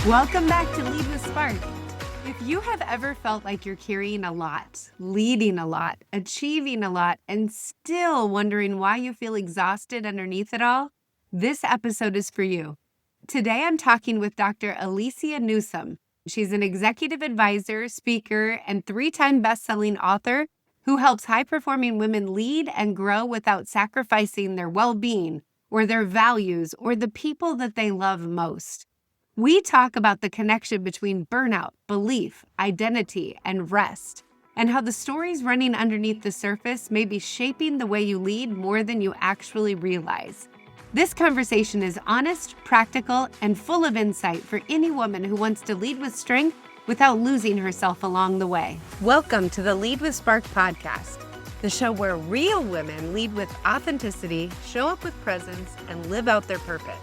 Welcome back to Lead with Spark. If you have ever felt like you're carrying a lot, leading a lot, achieving a lot, and still wondering why you feel exhausted underneath it all, this episode is for you. Today, I'm talking with Dr. Alicia Newsome. She's an executive advisor, speaker, and 3-time best-selling author who helps high-performing women lead and grow without sacrificing their well-being or their values or the people that they love most. We talk about the connection between burnout, belief, identity, and rest, and how the stories running underneath the surface may be shaping the way you lead more than you actually realize. This conversation is honest, practical, and full of insight for any woman who wants to lead with strength without losing herself along the way. Welcome to the Lead with Spark podcast, the show where real women lead with authenticity, show up with presence, and live out their purpose.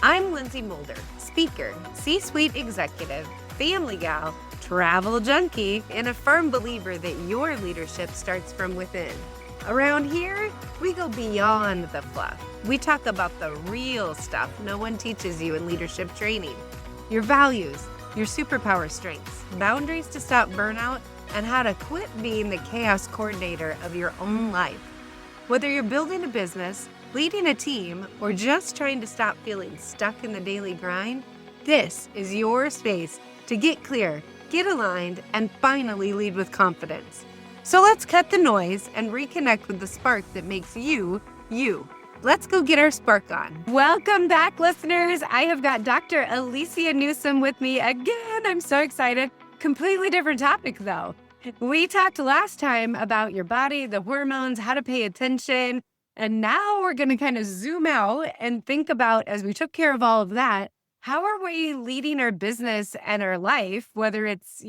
I'm Lindsay Mulder, speaker, C-suite executive, family gal, travel junkie, and a firm believer that your leadership starts from within. Around here, we go beyond the fluff. We talk about the real stuff no one teaches you in leadership training. Your values, your superpower strengths, boundaries to stop burnout, and how to quit being the chaos coordinator of your own life. Whether you're building a business, leading a team, or just trying to stop feeling stuck in the daily grind, this is your space to get clear, get aligned, and finally lead with confidence. So let's cut the noise and reconnect with the spark that makes you, you. Let's go get our spark on. Welcome back, listeners. I have got Dr. Alicia Newsome with me again. I'm so excited. Completely different topic, though. We talked last time about your body, the hormones, how to pay attention. And now we're going to kind of zoom out and think about, as we took care of all of that, how are we leading our business and our life, whether it's,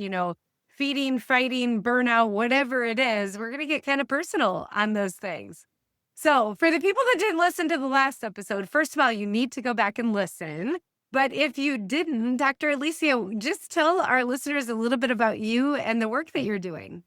feeding, fighting, burnout, whatever it is, we're going to get kind of personal on those things. So for the people that didn't listen to the last episode, first of all, you need to go back and listen. But if you didn't, Dr. Alicia, just tell our listeners a little bit about you and the work that you're doing.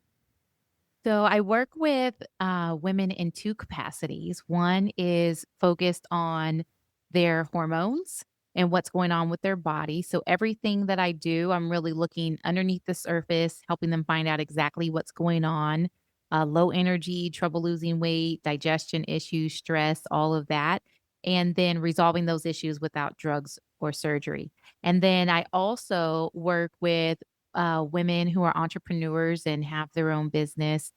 So I work with women in 2 capacities. One is focused on their hormones and what's going on with their body. So everything that I do, I'm really looking underneath the surface, helping them find out exactly what's going on. Low energy, trouble losing weight, digestion issues, stress, all of that. And then resolving those issues without drugs or surgery. And then I also work with women who are entrepreneurs and have their own business.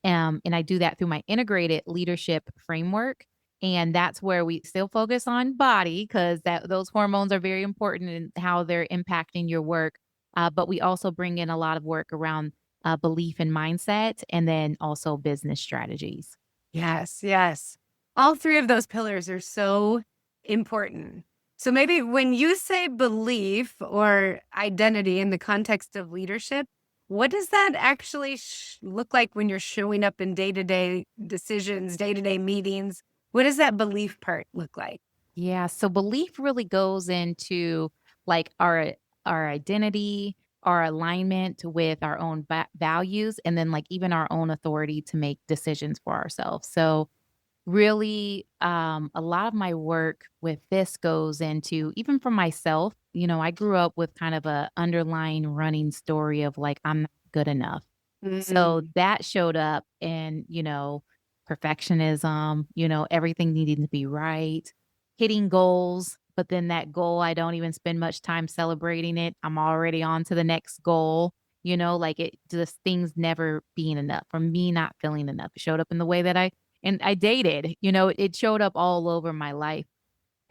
And I do that through my integrated leadership framework. And that's where we still focus on body because those hormones are very important in how they're impacting your work. But we also bring in a lot of work around belief and mindset, and then also business strategies. Yes, yes. All 3 of those pillars are so important. So maybe when you say belief or identity in the context of leadership, what does that actually look like when you're showing up in day-to-day decisions, day-to-day meetings? What does that belief part look like? Yeah. So belief really goes into like our identity, our alignment with our own values, and then like even our own authority to make decisions for ourselves. So really, a lot of my work with this goes into even for myself. I grew up with kind of a underlying running story of like I'm not good enough. So Mm. that showed up in, perfectionism, everything needing to be right, hitting goals, but then that goal, I don't even spend much time celebrating it. I'm already on to the next goal, like it just things never being enough or me not feeling enough. It showed up in the way that I dated, it showed up all over my life.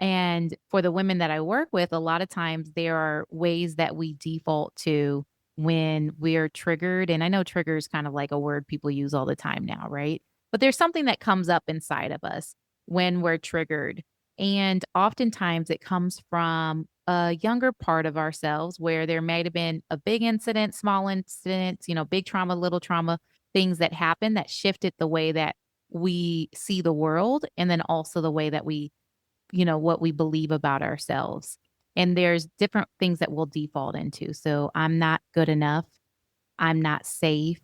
And for the women that I work with, a lot of times there are ways that we default to when we're triggered. And I know trigger is kind of like a word people use all the time now, right? But there's something that comes up inside of us when we're triggered. And oftentimes it comes from a younger part of ourselves where there might have been a big incident, small incidents, big trauma, little trauma, things that happen that shifted the way that we see the world. And then also the way that what we believe about ourselves. And there's different things that we'll default into. So I'm not good enough. I'm not safe.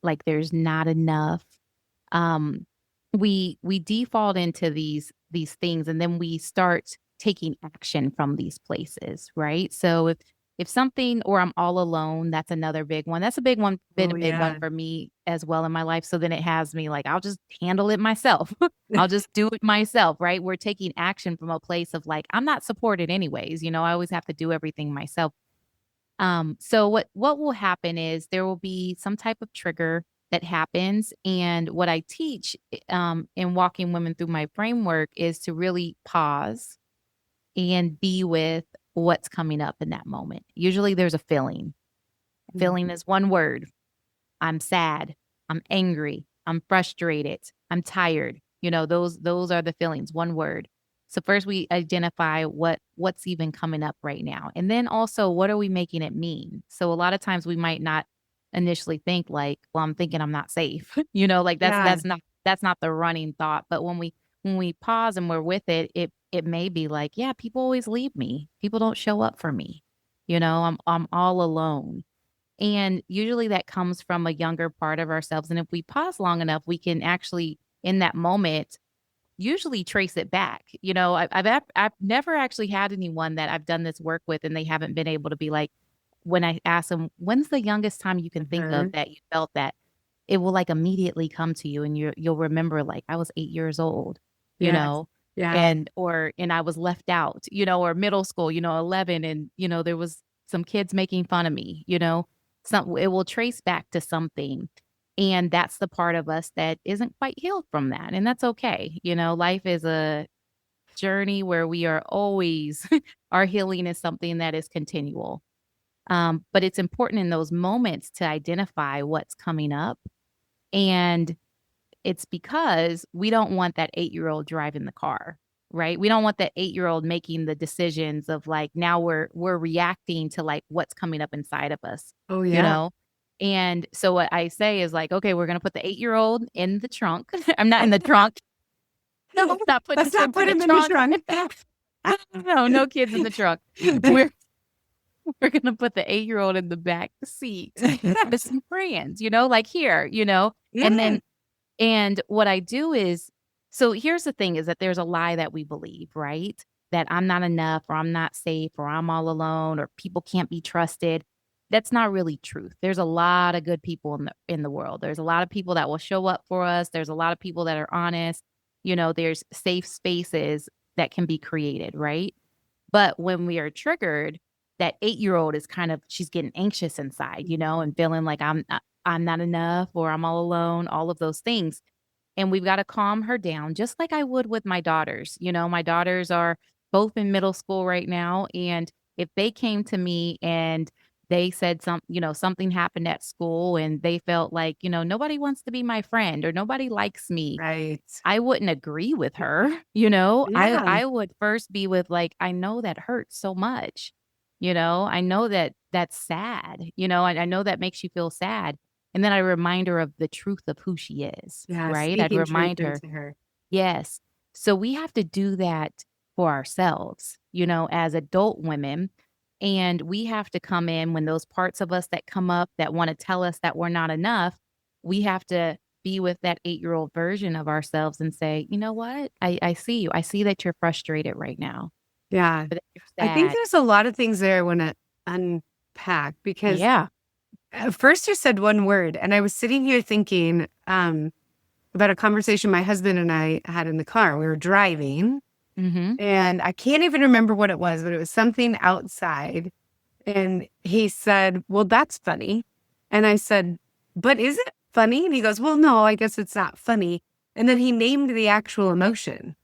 Like there's not enough. Um, we default into these things and then we start taking action from these places, right? So if something, or I'm all alone, that's another big one. That's a big one, been Oh, a big one yeah. for me as well in my life. So then it has me like, I'll just handle it myself. I'll just do it myself, right? We're taking action from a place of like, I'm not supported anyways. I always have to do everything myself. So what will happen is there will be some type of trigger that happens. And what I teach in walking women through my framework is to really pause and be with what's coming up in that moment. Usually there's a feeling. Mm. Feeling is one word. I'm sad. I'm angry. I'm frustrated. I'm tired. Those are the feelings, one word. So first we identify what's even coming up right now. And then also what are we making it mean? So a lot of times we might not initially think like, well, I'm thinking I'm not safe. Like that's Yeah. that's not the running thought. But when we pause and we're with it, it may be like, yeah, people always leave me. People don't show up for me. I'm all alone. And usually that comes from a younger part of ourselves. And if we pause long enough, we can actually, in that moment, usually trace it back. I've never actually had anyone that I've done this work with and they haven't been able to be like, when I ask them, when's the youngest time you can think of Mhm. that you felt that, it will like immediately come to you and you'll remember like I was 8 years old, you Yes. know, Yeah. and I was left out, or middle school, 11, and there was some kids making fun of me, it will trace back to something. And that's the part of us that isn't quite healed from that. And that's okay. Life is a journey where we are always, our healing is something that is continual. But it's important in those moments to identify what's coming up. And it's because we don't want that 8-year-old driving the car, right? We don't want that 8-year-old making the decisions of like, now we're reacting to like what's coming up inside of us, Oh, you yeah. know? And so what I say is like, okay, we're gonna put the 8-year-old in the trunk. I'm not in the trunk. No, not putting Let's not kids in put the him in the trunk. trunk. No, no kids in the trunk. We're we're gonna put the 8-year-old in the back seat with some friends, like here, and Yeah. then and what I do is, so here's the thing is that there's a lie that we believe, right? That I'm not enough or I'm not safe or I'm all alone or people can't be trusted. That's not really truth. There's a lot of good people in the world. There's a lot of people that will show up for us. There's a lot of people that are honest. There's safe spaces that can be created, right? But when we are triggered, that 8-year-old is kind of, she's getting anxious inside, and feeling like I'm not enough or I'm all alone, all of those things. And we've got to calm her down, just like I would with my daughters. My daughters are both in middle school right now. And if they came to me and they said something happened at school and they felt like, nobody wants to be my friend or nobody likes me, Right. I wouldn't agree with her, you know? I Yeah. I would first be with like, I know that hurts so much. I know that that's sad, I know that makes you feel sad. And then I remind her of the truth of who she is, Yeah. right? I'd Speaking truth remind her, into her. yes. So we have to do that for ourselves, as adult women. And we have to come in when those parts of us that come up that want to tell us that we're not enough, we have to be with that 8-year-old version of ourselves and say, you know what? I see you. I see that you're frustrated right now, Yeah. or that you're I think sad. there's a lot of things there I want to unpack because Yeah. at first you said one word, and I was sitting here thinking about a conversation my husband and I had in the car. We were driving, Mm-hmm. and I can't even remember what it was, but it was something outside. And he said, "Well, that's funny." And I said, "But is it funny?" And he goes, "Well, no, I guess it's not funny." And then he named the actual emotion.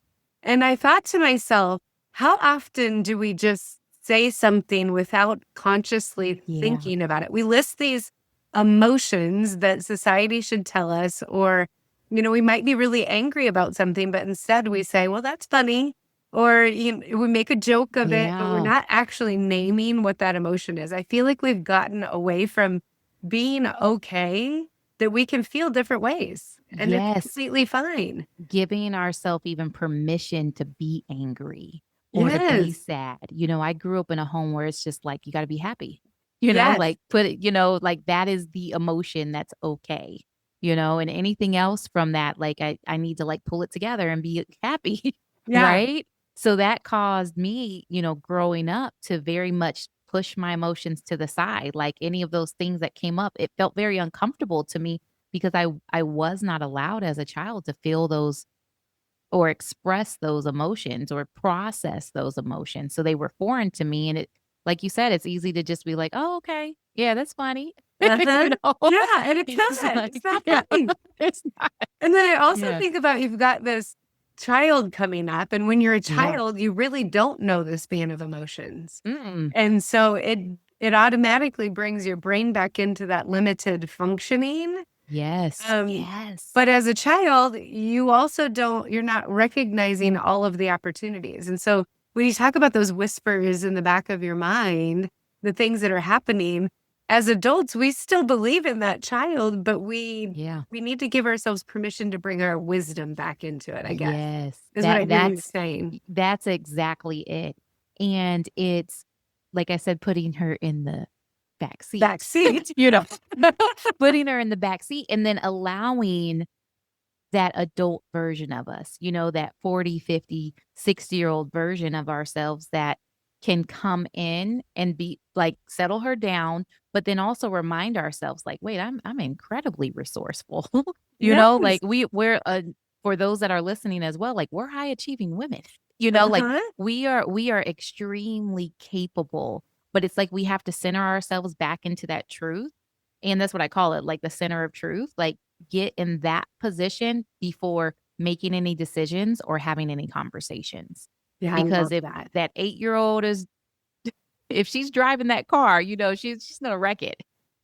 And I thought to myself, how often do we just say something without consciously Yeah. thinking about it? We list these emotions that society should tell us, or, we might be really angry about something, but instead we say, well, that's funny. Or we make a joke of it, but we're Yeah. not actually naming what that emotion is. I feel like we've gotten away from being okay that we can feel different ways and it's Yes. completely fine. Giving ourselves even permission to be angry or to be Yes. sad. I grew up in a home where it's just like, you got to be happy, Yes. like put it, like that is the emotion that's okay, and anything else from that, like I need to like pull it together and be happy, Yeah. right? So that caused me, growing up to very much push my emotions to the side. Like any of those things that came up, it felt very uncomfortable to me because I was not allowed as a child to feel those or express those emotions or process those emotions. So they were foreign to me. And it, like you said, it's easy to just be like, oh, okay. Yeah, that's funny. Uh-huh. you know, Yeah, and it's it's not. like, It's not yeah, funny. it's not. And then I also Yeah. think about you've got this child coming up, and when you're a Yeah. child, you really don't know the span of emotions. Mm. And so it automatically brings your brain back into that limited functioning. Yes. Um, Yes. but as a child, you also you're not recognizing all of the opportunities. And so when you talk about those whispers in the back of your mind, the things that are happening, as adults, we still believe in that child, but Yeah. we need to give ourselves permission to bring our wisdom back into it, I guess, Yes. is what I That hear you that's saying. that's exactly it. And it's like I said, putting her in the back seat. Back seat. you know, putting her in the back seat and then allowing that adult version of us, that 40, 50, 60-year-old version of ourselves that can come in and be like settle her down, but then also remind ourselves like, wait, I'm incredibly resourceful. Yes. Like we're for those that are listening as well, like we're high achieving women. Like Uh-huh. we are extremely capable, but it's like we have to center ourselves back into that truth. And that's what I call it, like the center of truth. Like get in that position before making any decisions or having any conversations. Yeah, I Because love if that. that 8-year-old is if she's driving that car, she's gonna wreck it,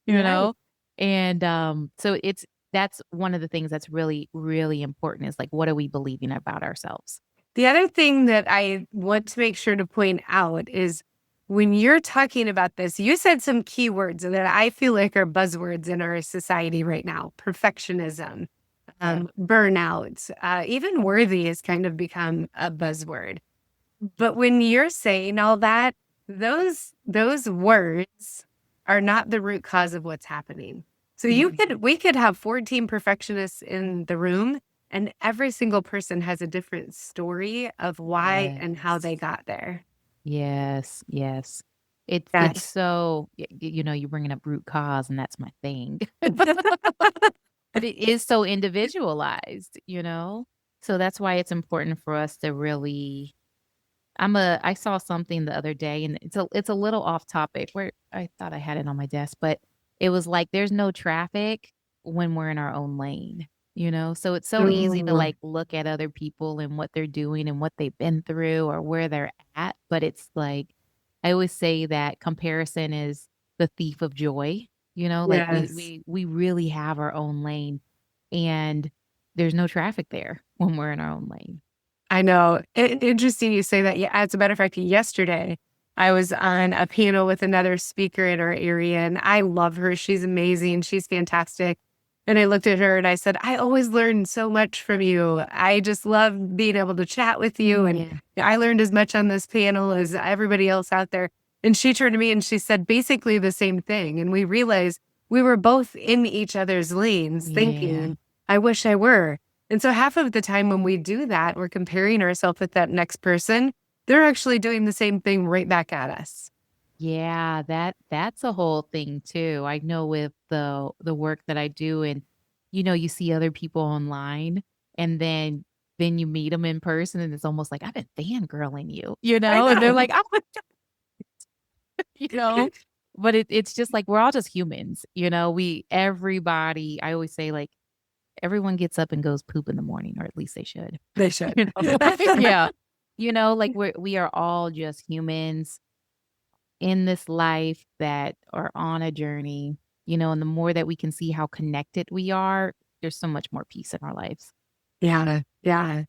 you Yes. know? And so that's one of the things that's really, really important is like what are we believing about ourselves? The other thing that I want to make sure to point out is when you're talking about this, you said some keywords that I feel like are buzzwords in our society right now: perfectionism, Yeah. burnout, even worthy has kind of become a buzzword. But when you're saying all that, those words are not the root cause of what's happening. So Mhm. we could have 14 perfectionists in the room, and every single person has a different story of why and how Yes. they got there. Yes, yes. It's Yes. so you're bringing up root cause, and that's my thing. But it is so individualized. So that's why it's important for us to really I saw something the other day, and it's a little off topic where I thought I had it on my desk, but it was like there's no traffic when we're in our own lane. So it's so easy to Mm, like look at other people and what they're doing and what they've been through or where they're at, but it's like I always say that comparison is the thief of joy. Like we yes. we we really have our own lane and there's no traffic there when we're in our own lane. I know. Interesting you say that. Yeah, as a matter of fact, yesterday I was on a panel with another speaker in our area, and I love her. She's amazing. She's fantastic. And I looked at her and I said, I always learn so much from you. I just love being able to chat with you. And Yeah. I learned as much on this panel as everybody else out there. And she turned to me and she said basically the same thing. And we realized we were both in each other's lanes Yeah. thinking, I wish I were. And so half of the time when we do that, we're comparing ourselves with that next person. They're actually doing the same thing right back at us. Yeah, that's a whole thing too. I know with the work that I do and you see other people online and then you meet them in person and it's almost like I've been fangirling I and they're know. like, "Oh, you know, but it's just like we're all just humans. We everybody, I always say like everyone gets up and goes poop in the morning or at least they should. They should. You know? Yeah. Like we are all just humans in this life that are on a journey, and the more that we can see how connected we are, there's so much more peace in our lives. Yeah. Yeah.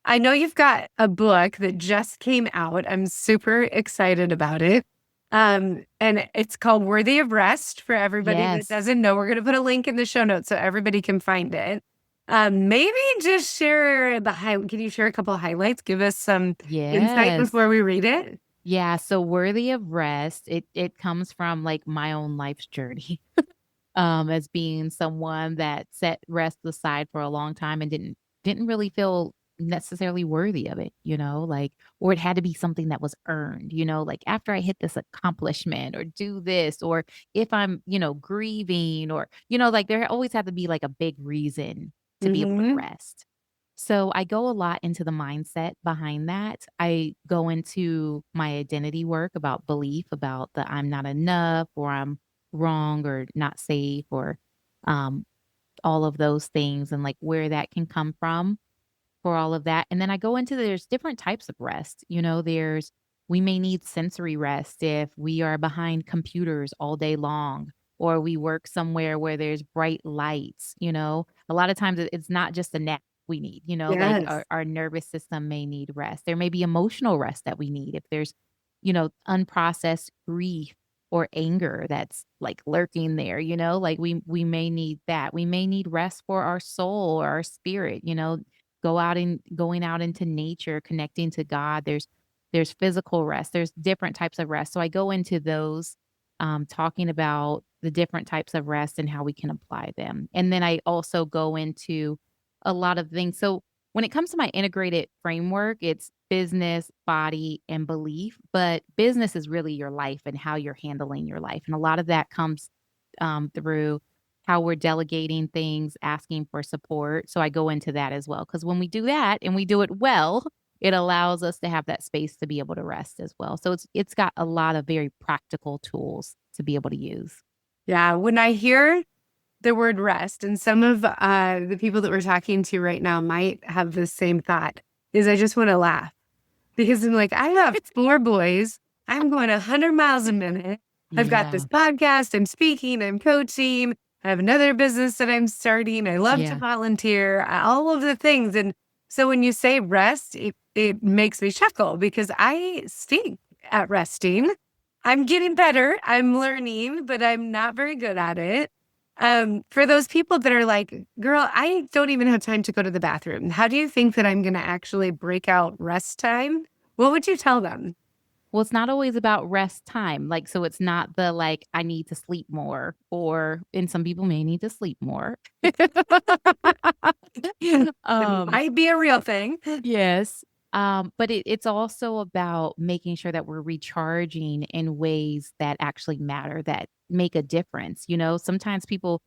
I know you've got a book that just came out. I'm super excited about it. And it's called Worthy of Rest for everybody that Yes. doesn't know. We're going to put a link in the show notes so everybody can find it. Maybe just share can you share a couple of highlights? Give us some insight Yes. before we read it. Yeah, so worthy of rest, it comes from like my own life's journey. As being someone that set rest aside for a long time and didn't really feel necessarily worthy of it, like, or it had to be something that was earned, like after I hit this accomplishment or do this, or if I'm, grieving or, like there always had to be like a big reason to be able to Mhm. rest. So I go a lot into the mindset behind that. I go into my identity work about belief, about the I'm not enough or I'm wrong or not safe or um, all of those things and like where that can come from for all of that. And then I go into there's different types of rest. There's we may need sensory rest if we are behind computers all day long or we work somewhere where there's bright lights. A lot of times it's not just a nap we need, like Yes. our nervous system may need rest. There may be emotional rest that we need if there's, unprocessed grief or anger that's like lurking there, like we may need that. We may need rest for our soul or our spirit, going out into nature, connecting to God. There's physical rest. There's different types of rest. So I go into those talking about the different types of rest and how we can apply them. And then I also go into a lot of things. So when it comes to my integrated framework, it's business, body, and belief. But business is really your life and how you're handling your life. And a lot of that comes through how we're delegating things, asking for support. So I go into that as well. Because when we do that and we do it well, it allows us to have that space to be able to rest as well. So it's got a lot of very practical tools to be able to use. Yeah, when I hear the word rest, and some of the people that we're talking to right now might have the same thought, is I just want to laugh because I'm like, I have 4 boys. I'm going 100 miles a minute. I've got this Yeah. podcast. I'm speaking. I'm coaching. I have another business that I'm starting. I love to Yeah. volunteer. All of the things. And so when you say rest, it makes me chuckle because I stink at resting. I'm getting better. I'm learning, but I'm not very good at it. For those people that are like, girl, I don't even have time to go to the bathroom. How do you think that I'm going to actually break out rest time? What would you tell them? Well, it's not always about rest time. Like, so it's not the like, I need to sleep more, and some people may need to sleep more. It um, might be a real thing. yes. But it's also about making sure that we're recharging in ways that actually matter, that make a difference. Sometimes people,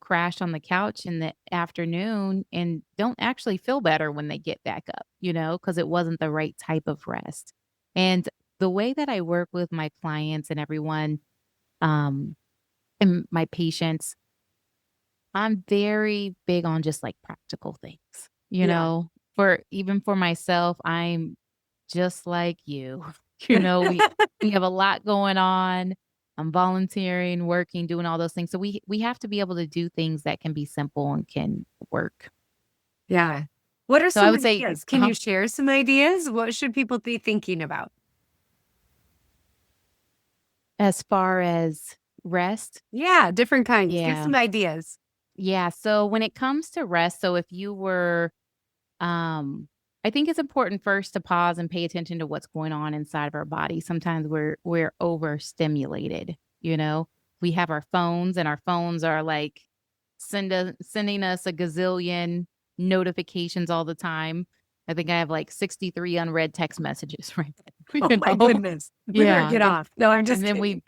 crash on the couch in the afternoon and don't actually feel better when they get back up, because it wasn't the right type of rest. And the way that I work with my clients and everyone, um, and my patients, I'm very big on just like practical things, Yeah. for myself, I'm just like you. We have a lot going on. I'm volunteering, working, doing all those things. So we have to be able to do things that can be simple and can work. Yeah. What are So I some would say, ideas? Can you share some ideas? What should people be thinking about? as far as rest, Yeah, different kinds. Give yeah. some ideas. Yeah. So when it comes to rest, so if you were I think it's important first to pause and pay attention to what's going on inside of our body. Sometimes we're overstimulated, you know. We have our phones and our phones are like sending us a gazillion notifications all the time. I think I have like 63 unread text messages, right? Oh You my know? goodness. We better Yeah. get off. No, I'm And just then kidding.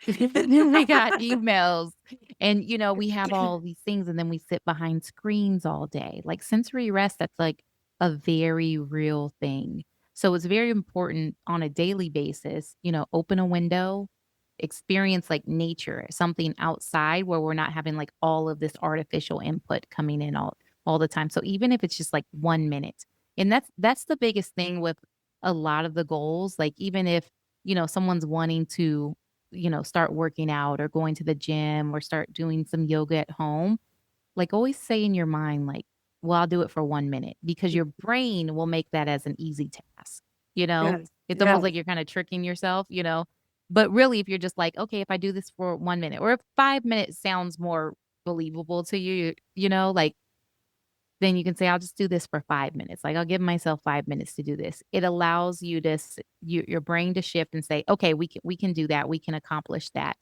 we got emails and, we have all these things and then we sit behind screens all day. Like sensory rest, that's like a very real thing. So it's very important on a daily basis, open a window, experience like nature, something outside where we're not having like all of this artificial input coming in all the time. So even if it's just like 1 minute. And that's the biggest thing with a lot of the goals. Like even if, someone's wanting to, start working out or going to the gym or start doing some yoga at home, like, always say in your mind, like, "Well, I'll do it for 1 minute," because your brain will make that as an easy task, you know? Yes. It's almost Yes. like you're kinda tricking yourself. But really, if you're just like, "Okay, if I do this for 1 minute," or if 5 minutes sounds more believable to you, like, then you can say, "I'll just do this for 5 minutes." Like, I'll give myself 5 minutes to do this. It allows you to your brain to shift and say, "Okay, we can do that. We can accomplish that."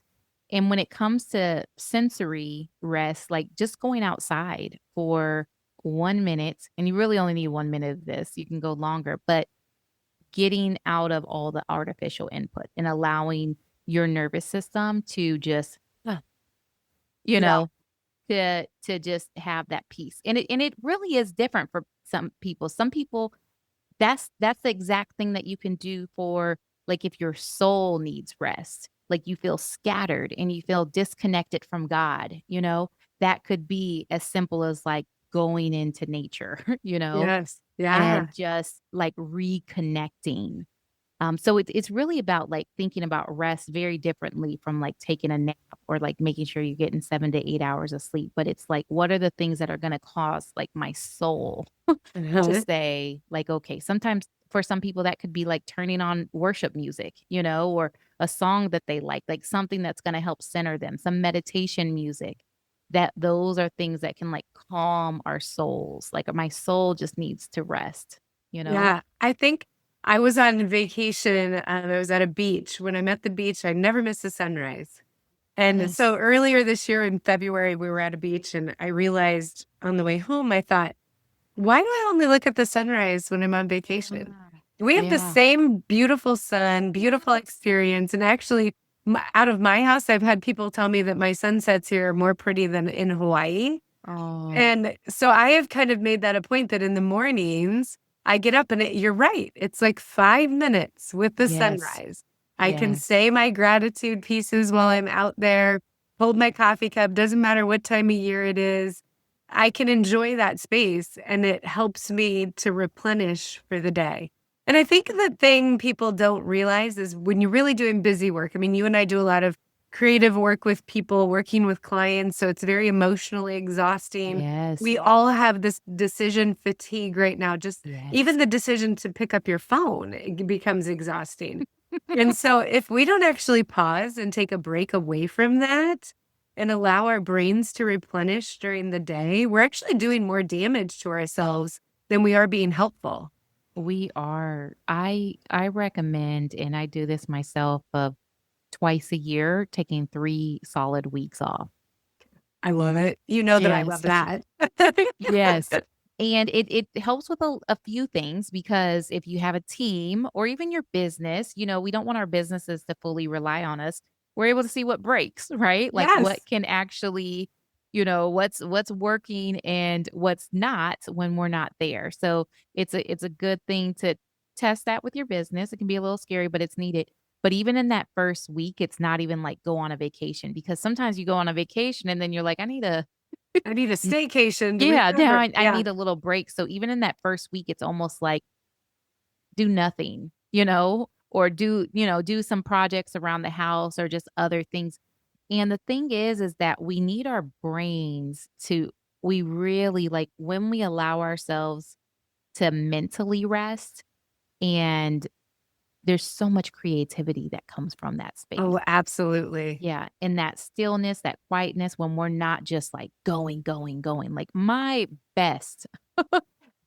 And when it comes to sensory rest, like just going outside for 1 minute, and you really only need 1 minute of this. You can go longer, but getting out of all the artificial input and allowing your nervous system to just, you Yeah. know, to just have that peace. And it really is different for some people. Some people, that's the exact thing that you can do for, like, if your soul needs rest, like you feel scattered and you feel disconnected from God, that could be as simple as like going into nature, Yes. Yeah. and just like reconnecting. So it's really about like thinking about rest very differently from like taking a nap or like making sure you're getting 7 to 8 hours of sleep. But it's like, what are the things that are going to cause like my soul to Uh-huh. say, like, okay, sometimes for some people that could be like turning on worship music, or a song that they like something that's going to help center them, some meditation music. That those are things that can like calm our souls. Like my soul just needs to rest, you know? Yeah. I think I was on vacation. I was at a beach. When I'm at the beach, I never miss the sunrise. And Yes. so earlier this year in February, we were at a beach and I realized on the way home, I thought, why do I only look at the sunrise when I'm on vacation? Ah, We have the yeah. same beautiful sun, beautiful experience. And actually, out of my house, I've had people tell me that my sunsets here are more pretty than in Hawaii. Oh, And so I have kind of made that a point that in the mornings, I get up and you're right. It's like 5 minutes with the yes. sunrise. I can Yes. say my gratitude pieces while I'm out there, hold my coffee cup, doesn't matter what time of year it is. I can enjoy that space and it helps me to replenish for the day. And I think the thing people don't realize is when you're really doing busy work, I mean, you and I do a lot of creative work with people, working with clients. So it's very emotionally exhausting. Yes. We all have this decision fatigue right now. Just Yes. even the decision to pick up your phone becomes exhausting. And so if we don't actually pause and take a break away from that and allow our brains to replenish during the day, we're actually doing more damage to ourselves than we are being helpful. We are. I recommend, and I do this myself, of twice a year taking 3 solid weeks off. I love it. You know that I love Yes. that. Yes. And it helps with a few things, because if you have a team or even your business, we don't want our businesses to fully rely on us. We're able to see what breaks, right? Like what Yes. can actually, what's working and what's not when we're not there. So it's a good thing to test that with your business. It can be a little scary, but it's needed. But even in that first week, it's not even like go on a vacation, because sometimes you go on a vacation and then you're like, I need a I need a staycation to yeah, now recover. I Yeah. need a little break. So even in that first week, it's almost like do nothing, or do some projects around the house or just other things. And the thing is that we need our brains to, we really like when we allow ourselves to mentally rest, and there's so much creativity that comes from that space. Oh, absolutely. Yeah, and that stillness, that quietness, when we're not just like going, going, going. Like my best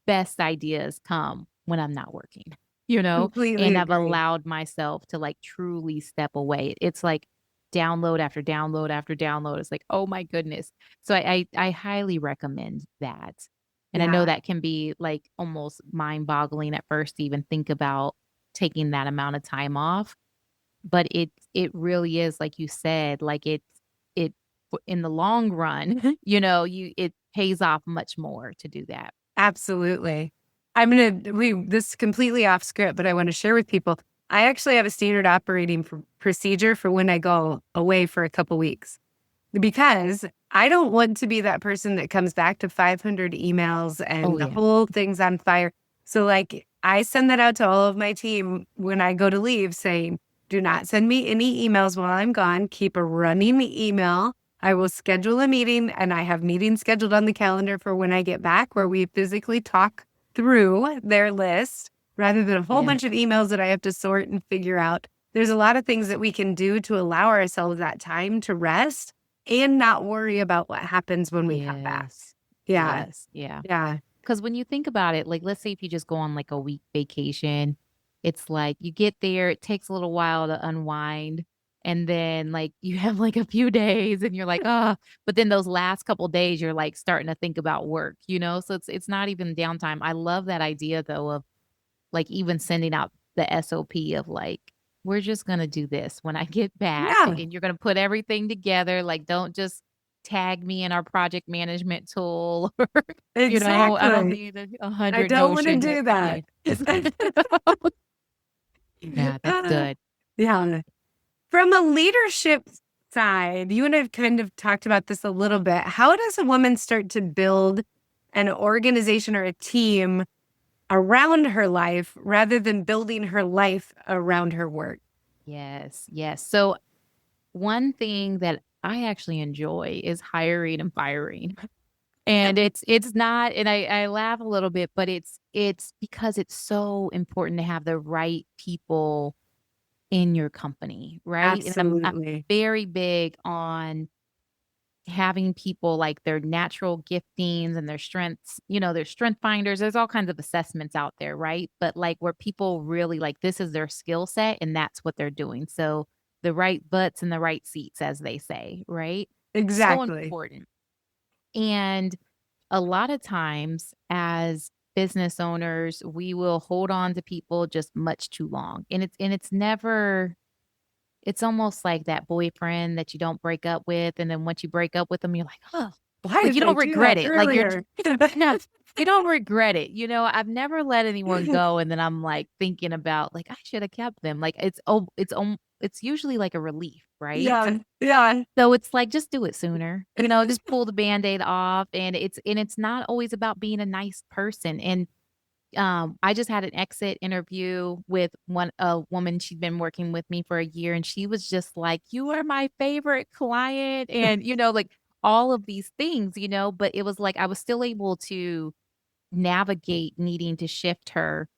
best ideas come when I'm not working, Completely and I've agree. allowed myself to like truly step away. It's like download after download after download. It's like, oh my goodness. So I highly recommend that. And I know Yeah, that can be like almost mind boggling at first to even think about taking that amount of time off. But it really is, like you said, like it in the long run, it pays off much more to do that. absolutely. I'm gonna we this is completely off script, but I want to share with people. I actually have a standard operating procedure for when I go away for a couple weeks because I don't want to be that person that comes back to 500 emails Oh, and the yeah. whole thing's on fire. So, like, I send that out to all of my team when I go to leave saying, do not send me any emails while I'm gone. Keep a running email. I will schedule a meeting and I have meetings scheduled on the calendar for when I get back where we physically talk through their list rather than a whole Yeah. bunch of emails that I have to sort and figure out. There's a lot of things that we can do to allow ourselves that time to rest and not worry about what happens when we come back. Yes. Yeah. Yes. Yeah. Yeah. Because when you think about it, like, let's say if you just go on like a week vacation, it's like you get there, it takes a little while to unwind. And then, like, you have, like, a few days and you're like, "Oh," but then those last couple days, you're, like, starting to think about work, you know? So it's not even downtime. I love that idea, though, of, like, even sending out the SOP of, like, "We're just gonna do this when I get back, Yeah, and you're gonna put everything together, like, don't just tag me in our project management tool," or, I don't exactly. need a I 100 don't wanna Notion do that. pages. Yeah, that's Uh, good. yeah. From a leadership side, you and I have kind of talked about this a little bit. How does a woman start to build an organization or a team around her life rather than building her life around her work? Yes, yes. So one thing that I actually enjoy is hiring and firing. And it's not and I laugh a little bit, but it's because it's so important to have the right people in your company, right? And I'm Absolutely. very big on having people like their natural giftings and their strengths, their strength finders. There's all kinds of assessments out there, right? But like where people really like this is their skill set and that's what they're doing. So the right butts in the right seats, as they say, right? So Exactly. important. And a lot of times as business owners, we will hold on to people just much too long. And it's never it's almost like that boyfriend that you don't break up with, and then once you break up with them, you're like, "Oh," Why like, did you I don't do regret that it, like, you're earlier? no, you don't regret it, I've never let anyone go, and then I'm, like, thinking about, like, "I shoulda kept them," like, it's usually like a relief, right? Yeah, yeah. So it's like, just do it sooner, just pull the Band-Aid off, and it's not always about being a nice person, and I just had an exit interview with a woman, she'd been working with me for a year, and she was just like, "You are my favorite client," and, like, all of these things, but it was like I was still able to navigate needing to shift her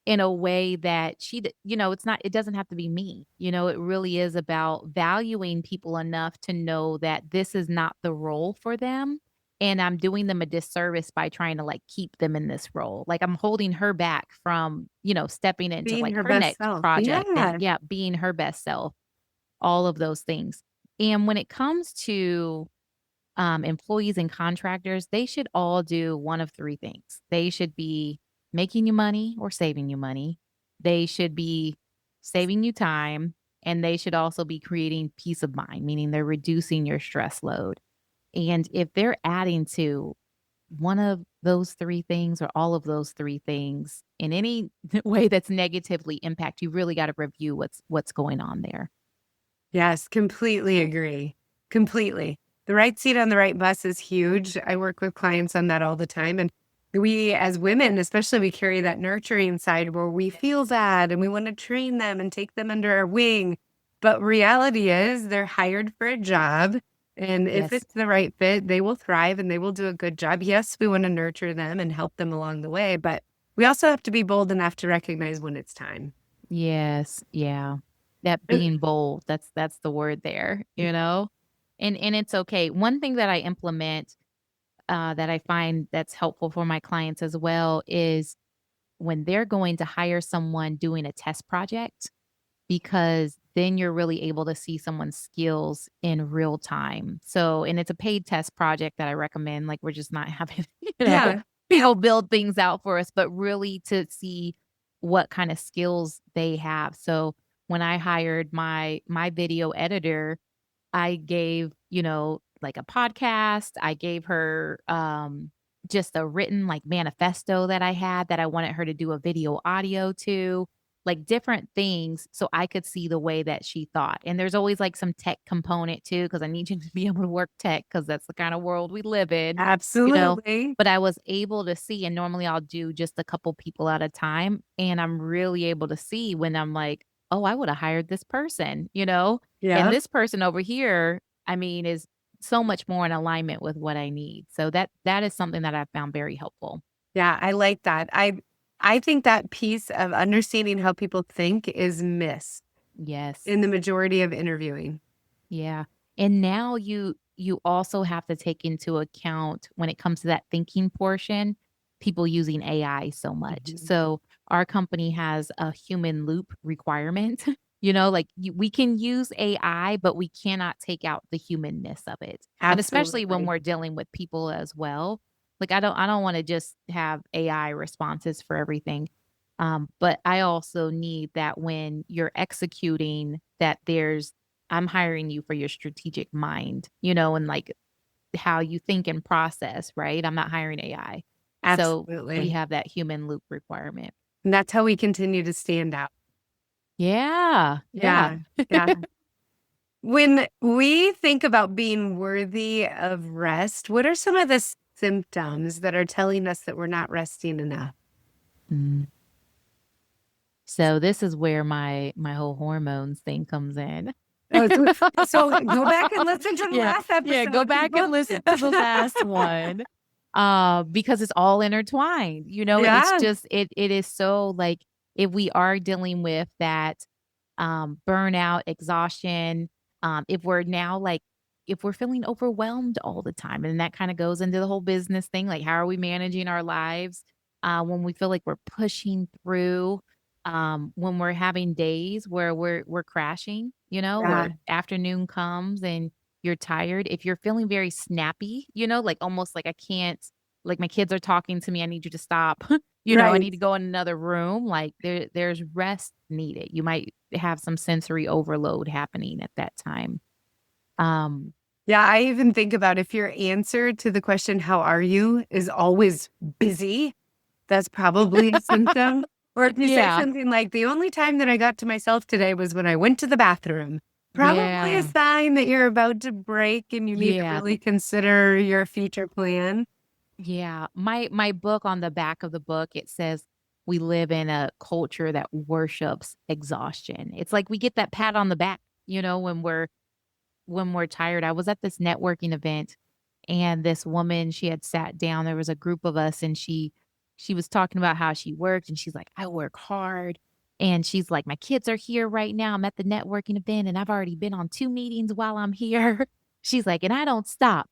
in a way that it doesn't have to be me, it really is about valuing people enough to know that this is not the role for them, and I'm doing them a disservice by trying to, like, keep them in this role. Like, I'm holding her back from, stepping into, Being like, her her best next self. project and Yeah. yeah, being her best self, all of those things. And when it comes to employees and contractors, they should all do one of 3 things. They should be making you money or saving you money. They should be saving you time, and they should also be creating peace of mind, meaning they're reducing your stress load. And if they're adding to one of those 3 things or all of those 3 things in any way that's negatively impact, you really gotta review what's going on there. Yes, completely agree. Completely. The right seat on the right bus is huge. I work with clients on that all the time. And we, as women, especially, we carry that nurturing side where we feel that and we want to train them and take them under our wing. But reality is they're hired for a job. And if Yes. it's the right fit, they will thrive and they will do a good job. Yes, we want to nurture them and help them along the way, but we also have to be bold enough to recognize when it's time. Yes, yeah. That being bold, that's the word there, you know? And it's okay. One thing that I implement, that I find that's helpful for my clients as well is when they're going to hire someone doing a test project, because then you're really able to see someone's skills in real time. So and it's a paid test project that I recommend, like, we're just not having, Yeah. build things out for us, but really to see what kind of skills they have. So when I hired my video editor, I gave, like a podcast. I gave her just a written like manifesto that I had that I wanted her to do a video audio to, like different things so I could see the way that she thought. And there's always like some tech component too, because I need you to be able to work tech because that's the kind of world we live in, you know. Absolutely. But I was able to see, and normally I'll do just a couple people at a time. And I'm really able to see when I'm like, oh, I would have hired this person. And Yeah. this person over here, I mean, is so much more in alignment with what I need. So that is something that I found very helpful. Yeah, I like that. I think that piece of understanding how people think is missed Yes. in the majority of interviewing. Yeah. And now you also have to take into account when it comes to that thinking portion, people using AI so much. Mhm. So our company has a human loop requirement, Like we can use AI, but we cannot take out the humanness of it. And especially when Absolutely. we're dealing with people as well. Like I don't want to just have AI responses for everything. But I also need that when you're executing that I'm hiring you for your strategic mind, and like how you think and process, right? I'm not hiring AI. So we Absolutely. have that human loop requirement. And that's how we continue to stand out. Yeah. Yeah. Yeah. Yeah. When we think about being worthy of rest, what are some of the symptoms that are telling us that we're not resting enough? Mm. So this is where my whole hormones thing comes in. Oh, so go back and listen to the Yeah. last Yeah, go episode, back people. and listen to the last one. Because it's all intertwined. It's Yeah. just it is so like if we are dealing with that burnout, exhaustion, if we're now like if we're feeling overwhelmed all the time, and that kind of goes into the whole business thing, like how are we managing our lives when we feel like we're pushing through, when we're having days where we're crashing, Yeah. where afternoon comes and you're tired. If you're feeling very snappy, like almost like I can't, like my kids are talking to me, I need you to stop. I Right. need to go in another room. Like there's rest needed. You might have some sensory overload happening at that time. Um, Yeah. I even think about if your answer to the question, how are you, is always busy, that's probably a symptom. Or if you say yeah. something like, the only time that I got to myself today was when I went to the bathroom, probably a Yeah. sign that you're about to break and you need to Yeah. really consider your future plan. Yeah. My book, on the back of the book, it says we live in a culture that worships exhaustion. It's like we get that pat on the back, when we're tired. I was at this networking event and this woman, she had sat down. There was a group of us and she was talking about how she worked and she's like, I work hard. And she's like, my kids are here right now. I'm at the networking event and I've already been on 2 meetings while I'm here. She's like, and I don't stop.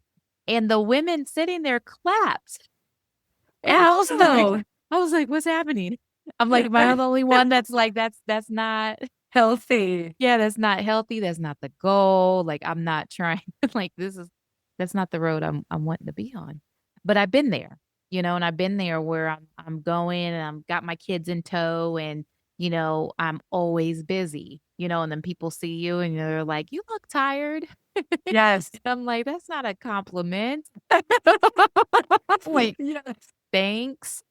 And the women sitting there clapped. And Oh, I was like, what's happening? I'm like, am I the only one that's like, that's not, healthy. yeah, that's not healthy. That's not the goal. Like, I'm not trying, like, that's not the road I'm wanting to be on. But I've been there, and I've been there where I'm going and I'm got my kids in tow and, I'm always busy, and then people see you and they're like, you look tired. Yes. I'm like, that's not a compliment. Like, Yes. thanks.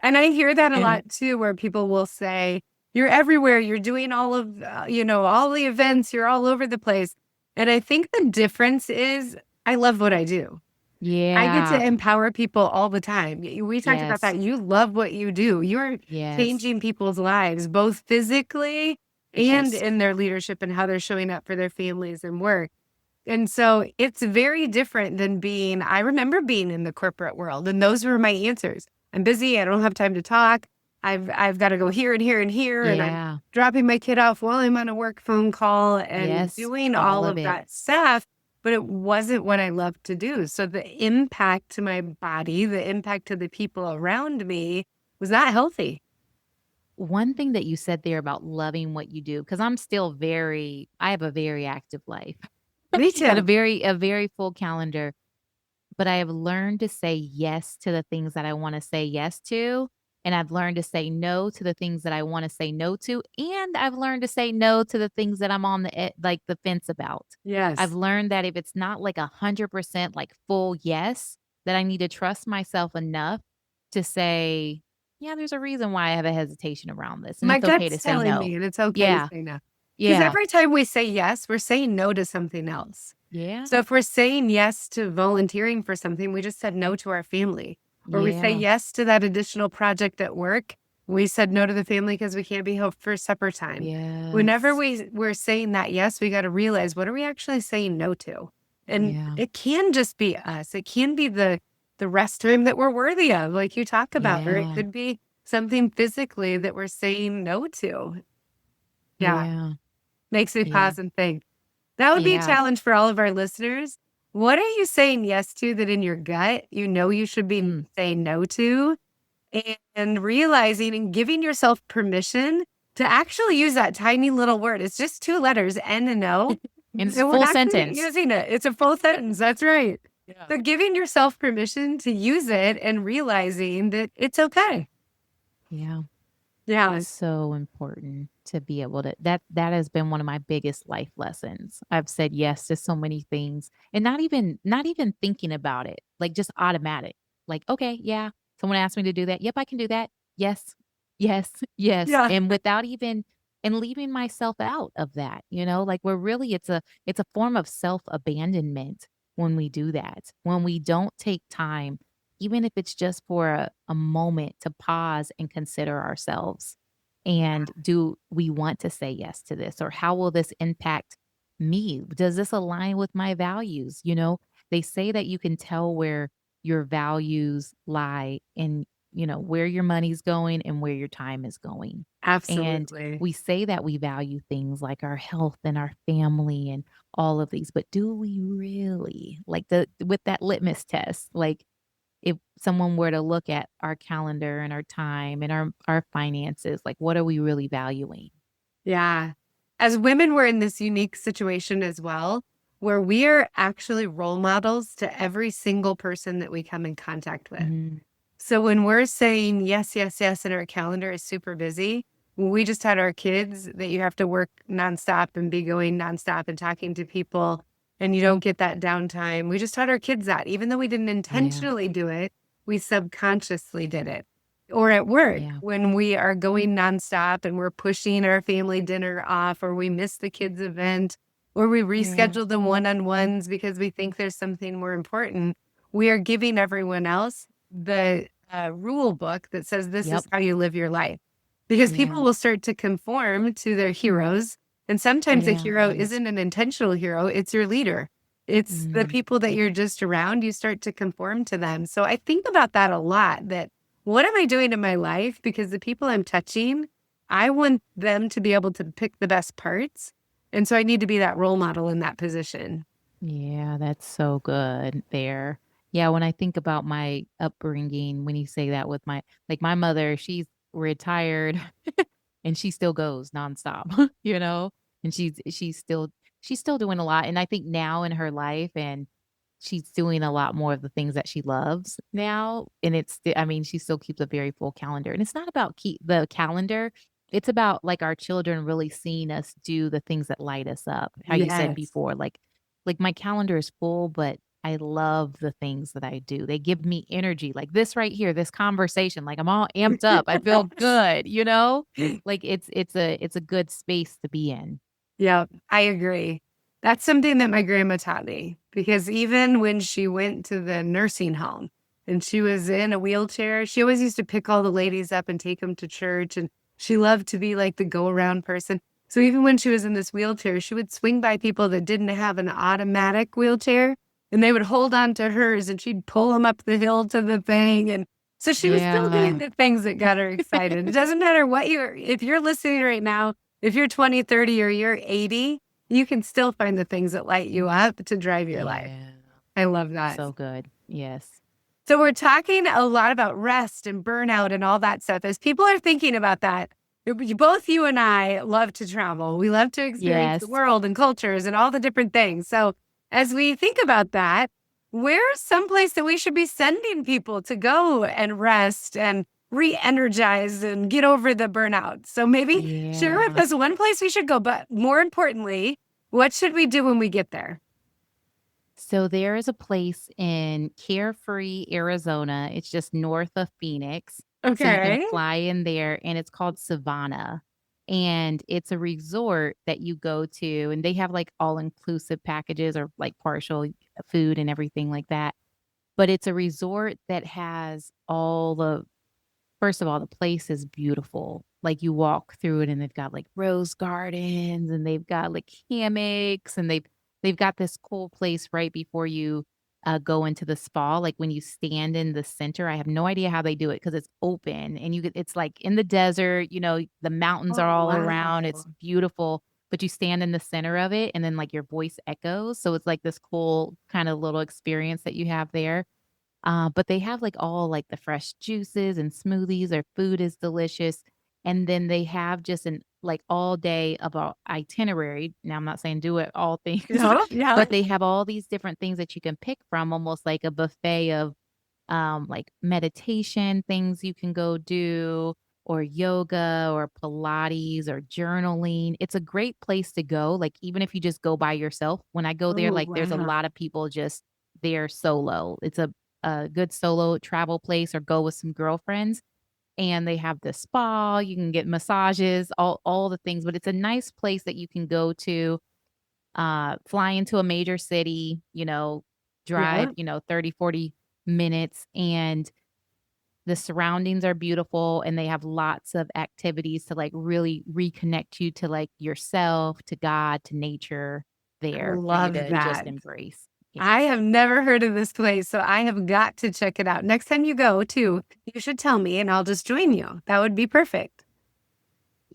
And I hear that a Yeah. lot too, where people will say, you're everywhere, you're doing all of, all the events, you're all over the place. And I think the difference is I love what I do. I get to Yeah. empower people all the time. We talked about Yes. that. You love what you do. You're Yes. changing people's lives, both physically and Yes. in their leadership and how they're showing up for their families and work. And so it's very different than I remember being in the corporate world, and those were my answers. I'm busy. I don't have time to talk. I've got to go here and here and here. And I'm Yeah. dropping my kid off while I'm on a work phone call and Yes. doing All all of of it. that stuff. But it wasn't what I loved to do. So the impact to my body, the impact to the people around me was not healthy. One thing that you said there about loving what you do, because I have a very active life Me and too. a very full calendar, but I have learned to say yes to the things that I want to say yes to. And I've learned to say no to the things that I want to say no to. And I've learned to say no to the things that I'm on like the fence about. I've Yes. learned that if it's not like 100% like full yes, that I need to trust myself enough to say, yeah, there's a reason why I have a hesitation around this. And My it's okay to gut's say telling no. me, and it's okay to Yeah. say no. Because Yeah. every time we say yes, we're saying no to something else. Yeah. So if we're saying yes to volunteering for something, we just said no to our family. Or we say Yeah. yes to that additional project at work, we said no to the family because we can't be home for supper time. Whenever Yes. we're saying that yes, we got to realize, what are we actually saying no to? And Yeah. it can just be us. It can be the rest time that we're worthy of, like you talk about, or it Yeah. could be something physically that we're saying no to. Yeah, Yeah. makes me Yeah. pause and think. That would be a Yeah. challenge for all of our listeners. What are you saying yes to that in your gut you know you should be Mm. saying no to? And realizing and giving yourself permission to actually use that tiny little word. It's just 2 letters, N and O, And it's and we're full actually sentence. using it. It's a full sentence, that's right. Yeah. So giving yourself permission to use it and realizing that it's okay. Yeah. Yeah. It's so important to be able to that has been one of my biggest life lessons. I've said yes to so many things and not even thinking about it, like just automatic. Like, okay, yeah, someone asked me to do that. Yep, I can do that. Yes. Yes. Yes. Yeah. And without even and leaving myself out of that, like we're really it's a form of self-abandonment when we do that. When we don't take time, even if it's just for a moment to pause and consider ourselves. And do we want to say yes to this? Or how will this impact me? Does this align with my values? They say that you can tell where your values lie in, where your money's going and where your time is going. And Absolutely. we say that we value things like our health and our family and all of these, but do we really? Like the with that litmus test, like if someone were to look at our calendar and our time and our finances, like what are we really valuing? Yeah. As women, we're in this unique situation as well, where we are actually role models to every single person that we come in contact with. Mhm. So when we're saying yes, yes, yes, and our calendar is super busy, when we just had our kids that you have to work nonstop and be going nonstop and talking to people and you don't get that downtime. We just taught our kids that even though we didn't Yeah. intentionally do it, we subconsciously did it. Or at work, Yeah. when we are going nonstop and we're pushing our family dinner off, or we miss the kids' event, or we Yeah. reschedule the one-on-ones because we think there's something more important, we are giving everyone else the rule book that says this is Yep. how you live your life. Because people Yeah. will start to conform to their heroes. And sometimes a Yeah. hero isn't an intentional hero, it's your leader. It's the Mm. people that you're just around, you start to conform to them. So I think about that a lot, that what am I doing in my life? Because the people I'm touching, I want them to be able to pick the best parts. And so I need to be that role model in that position. Yeah, that's so good there. Yeah, when I think about my upbringing, when you say that with my mother, she's retired and she still goes nonstop, and she's still doing a lot. And I think now in her life and she's doing a lot more of the things that she loves now. And I mean, she still keeps a very full calendar. And it's not about keep the calendar. It's about like our children really seeing us do the things that light us up. How you said Yes. before, like my calendar is full, but I love the things that I do. They give me energy. Like this right here, this conversation, like I'm all amped up. I feel good. Like it's a good space to be in. Yeah, I agree. That's something that my grandma taught me because even when she went to the nursing home and she was in a wheelchair, she always used to pick all the ladies up and take them to church. And she loved to be like the go around person. So even when she was in this wheelchair, she would swing by people that didn't have an automatic wheelchair and they would hold on to hers and she'd pull them up the hill to the thing. And so she was still doing Yeah. the things that got her excited. It doesn't matter if you're listening right now, if you're 20, 30, or you're 80, you can still find the things that light you up to drive your life. Yeah. I love that. So good. Yes. So we're talking a lot about rest and burnout and all that stuff. As people are thinking about that, both you and I love to travel. We love to experience the Yes. world and cultures and all the different things. So as we think about that, where's someplace that we should be sending people to go and rest and re-energize and get over the burnout? So maybe share with Yeah. us one place we should go, but more importantly, what should we do when we get there? So there is a place in Carefree, Arizona. It's just north of Phoenix. So you can Okay. fly in there and it's called Savannah. And it's a resort that you go to and they have like all-inclusive packages or like partial food and everything like that. But it's a resort that has all the first of all, the place is beautiful. Like, you walk through it, and they've got, like, rose gardens, and they've got, like, hammocks, and they've got this cool place right before you, go into the spa. Like, when you stand in the center, I have no idea how they do it because it's open, and it's, like, in the desert, the mountains are Oh, all around, it's wow. beautiful, but you stand in the center of it, and then, like, your voice echoes, so it's, like, this cool kinda little experience that you have there. But they have, like, all, like, the fresh juices and smoothies, their food is delicious, And then they have just an like all day of a itinerary. Now I'm not saying do it all things, Yeah, yeah. but they have all these different things that you can pick from, almost like a buffet of like meditation things you can go do, or yoga or Pilates or journaling. It's a great place to go. Like, even if you just go by yourself, when I go there, Oh, like, there's a wow. lot of people just there solo. It's a good solo travel place, or go with some girlfriends. And they have the spa, you can get massages, all the things, but it's a nice place that you can go to, fly into a major city, drive, Yeah. 30, 40 minutes, and the surroundings are beautiful, and they have lots of activities to, like, really reconnect you to, like, yourself, to God, to nature I there for you love to just that. embrace. Yes. I have never heard of this place, so I have got to check it out. Next time you go, too, you should tell me and I'll just join you. That would be perfect.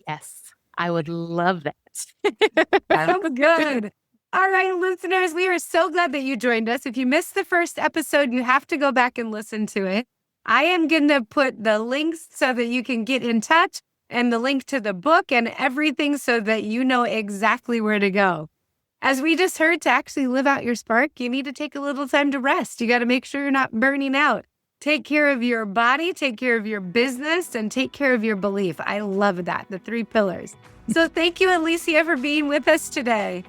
Yes. I would love that. Sounds good. All right, listeners, we are so glad that you joined us. If you missed the first episode, you have to go back and listen to it. I am going to put the links so that you can get in touch, and the link to the book and everything so that you know exactly where to go. As we just heard, to actually live out your spark, you need to take a little time to rest. You got to make sure you're not burning out. Take care of your body, take care of your business, and take care of your belief. I love that, the 3 pillars. So thank you, Alicia, for being with us today.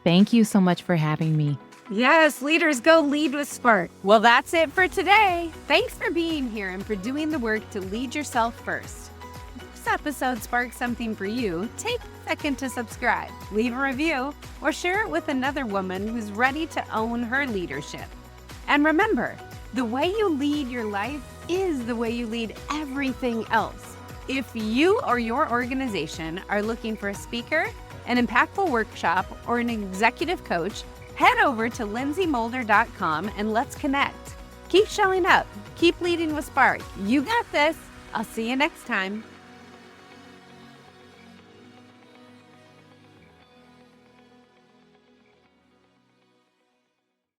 Thank you so much for having me. Yes, leaders, go lead with spark. Well, that's it for today. Thanks for being here and for doing the work to lead yourself first. If this episode sparked something for you, take a second to subscribe, leave a review, or share it with another woman who's ready to own her leadership. And remember, the way you lead your life is the way you lead everything else. If you or your organization are looking for a speaker, an impactful workshop, or an executive coach, head over to lindsaymolder.com and let's connect. Keep showing up. Keep leading with spark. You got this. I'll see you next time.